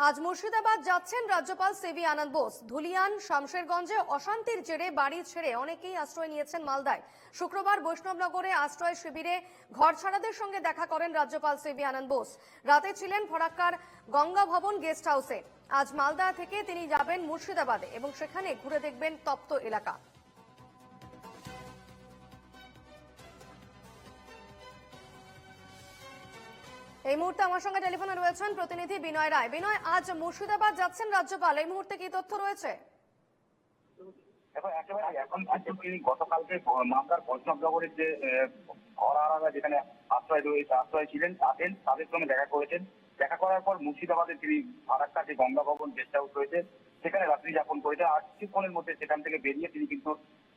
আজ মুর্শিদাবাদ যাচ্ছেন রাজ্যপাল সিভি আনন্দ বোস। ধুলিয়ান শামশেরগঞ্জে অশান্তির জেরে বাড়ি ছেড়ে অনেকেই আশ্রয় নিয়েছেন মালদায়। শুক্রবার বৈষ্ণবনগরে আশ্রয় শিবিরে ঘর ছাড়াদের সঙ্গে দেখা করেন রাজ্যপাল সিভি আনন্দ বোস। রাতে ছিলেন ফরাক্কার গঙ্গা ভবন গেস্ট হাউসে। আজ মালদা থেকে তিনি যাবেন মুর্শিদাবাদে এবং সেখানে ঘুরে দেখবেন তপ্ত এলাকা। এই মুহূর্তে আমার সঙ্গে টেলিফোনে রয়েছেন প্রতিনিধি বিনয় রায়। বিনয়, আজ মুর্শিদাবাদ যাচ্ছেন রাজ্যপাল, এই মুহূর্তে কি তথ্য রয়েছে? এখন তিনি গতকালকে মালদার বৈষ্ণবনগরের যে ঘর আলাদা যেখানে আশ্রয় ছিলেন তাদের সঙ্গে দেখা করেছেন। দেখা করার পর মুর্শিদাবাদে তিনি ফারাক্কা যে গঙ্গা ভবন গেস্ট হাউস রয়েছে সেখানে রাত্রি যাপন করেছেন। আর কিছুক্ষণের মধ্যে সেখান থেকে বেরিয়ে তিনি কিন্তু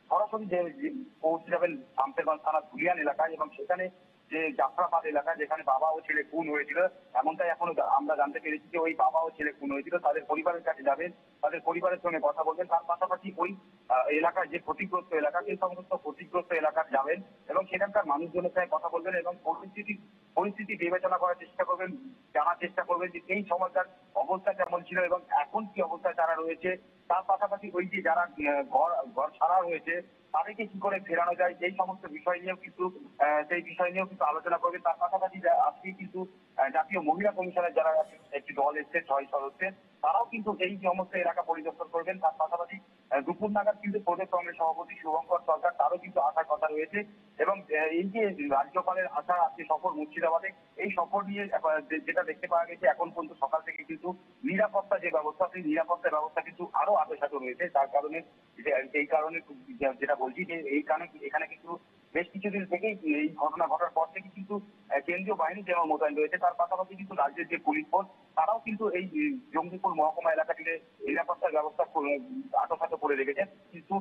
সরাসরি পৌঁছে যাবেন শামশেরগঞ্জ থানা ধুলিয়ান এলাকায়, এবং সেখানে যে যাত্রাবাদ এলাকা যেখানে বাবা ও ছেলে খুন হয়েছিল, এমনটাই এখনো আমরা জানতে পেরেছি যে ওই বাবা ও ছেলে খুন হয়েছিল তাদের পরিবারের কাছে যাবেন, তাদের পরিবারের সঙ্গে কথা বলবেন। তার পাশাপাশি ওই এলাকার যে ক্ষতিগ্রস্ত এলাকা সেই সমস্ত ক্ষতিগ্রস্ত এলাকায় যাবেন এবং সেখানকার মানুষজনের সঙ্গে কথা বলবেন এবং পরিস্থিতি বিবেচনা করার চেষ্টা করবেন, জানার চেষ্টা করবেন যে এই সময়কার অবস্থা কেমন ছিল এবং এখন কি অবস্থায় তারা রয়েছে। তার পাশাপাশি ওই যে যারা ঘর ছাড়া রয়েছে তাদেরকে কি করে ফেরানো যায় সেই সমস্ত বিষয় নিয়েও কিন্তু আলোচনা করবেন। তার পাশাপাশি আজকে কিন্তু জাতীয় মহিলা কমিশনের যারা একটি দল এসছে 6 সদস্যের, তারাও কিন্তু এই সমস্ত এলাকা পরিদর্শন করবেন। তার পাশাপাশি দুপুর নাগাদ কিন্তু প্রদেশ কংগ্রেস সভাপতি শুভঙ্কর সরকার তারও কিন্তু আসার কথা রয়েছে। এবং এই যে রাজ্যপালের আসা আজকে সফর মুর্শিদাবাদে, এই সফর নিয়ে যেটা দেখতে পাওয়া গেছে এখন পর্যন্ত সকাল থেকে কিন্তু নিরাপত্তা যে ব্যবস্থা সেই নিরাপত্তার ব্যবস্থা কিন্তু আরো আতসাত রয়েছে। তার কারণে এই কারণে যেটা বলছি যে এই কারণে এখানে কিন্তু বেশ কিছুদিন থেকেই এই ঘটনা ঘটার পর থেকে কিন্তু কেন্দ্রীয় বাহিনী যেমন মোতায়েন রয়েছে, তার পাশাপাশি কিন্তু রাজ্যের যে পুলিশ ফোর্স তারাও কিন্তু এই জঙ্গিপুর মহকুমা এলাকাটিতে নিরাপত্তার ব্যবস্থা আতসাত করে রেখেছে। কিন্তু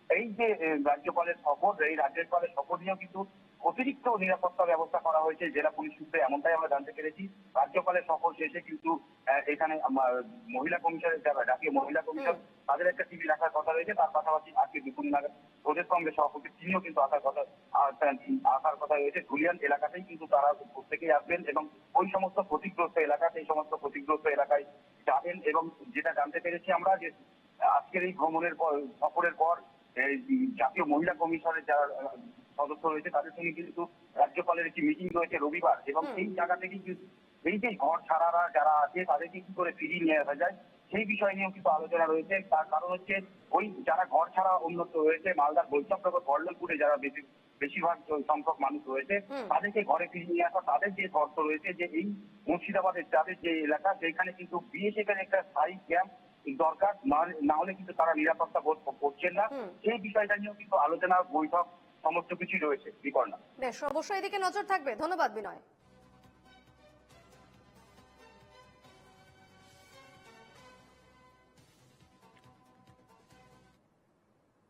এই যে রাজ্যপালের সফর, এই রাজ্যপালের সফর নিয়েও কিন্তু অতিরিক্ত নিরাপত্তা ব্যবস্থা করা হয়েছে জেলা পুলিশ সূত্রে, এমনটাই আমরা জানতে পেরেছি। রাজ্যপালের সফর শেষে কিন্তু এখানে মহিলা কমিশনের যারা জাতীয় মহিলা কমিশন তাদের একটা টিভি রাখার কথা রয়েছে। তার পাশাপাশি আজকে দুপুর নাগাদ প্রদেশ কংগ্রেস সভাপতি তিনিও কিন্তু আসার কথা রয়েছে। ধুলিয়ান এলাকাতেই কিন্তু তারা প্রত্যেকেই আসবেন এবং ওই সমস্ত ক্ষতিগ্রস্ত এলাকা সেই সমস্ত ক্ষতিগ্রস্ত এলাকায় যাবেন। এবং যেটা জানতে পেরেছি আমরা যে আজকের এই সফরের পর জাতীয় মহিলা কমিশনের যারা সদস্য রয়েছে তাদের সঙ্গে কিন্তু রাজ্যপালের একটি মিটিং রয়েছে রবিবার, এবং এই জায়গা থেকে এই যে ঘর ছাড়ারা যারা আছে তাদেরকে কি করে ফিরিয়ে নিয়ে আসা যায় সেই বিষয় নিয়েও কিন্তু আলোচনা রয়েছে। তার কারণ হচ্ছে ওই যারা ঘর ছাড়া উন্নত রয়েছে মালদার বৈষ্ণবনগর বল্লভপুরে যারা বেশিরভাগ সংখ্যক মানুষ রয়েছে তাদেরকে ঘরে ফিরিয়ে নিয়ে আসা, তাদের যে শর্ত রয়েছে যে এই মুর্শিদাবাদের যাদের যে এলাকা সেখানে কিন্তু বিএসএফ এর একটা স্থায়ী ক্যাম্প দরকার, না হলে কিন্তু তারা নিরাপত্তা বোধ করছেন না। সেই বিষয়টা নিয়েও কিন্তু আলোচনা বৈঠক সমস্ত কিছুই রয়েছে। বিপর্ণা, বেশ, অবশ্যই এদিকে নজর থাকবে। ধন্যবাদ বিনয়।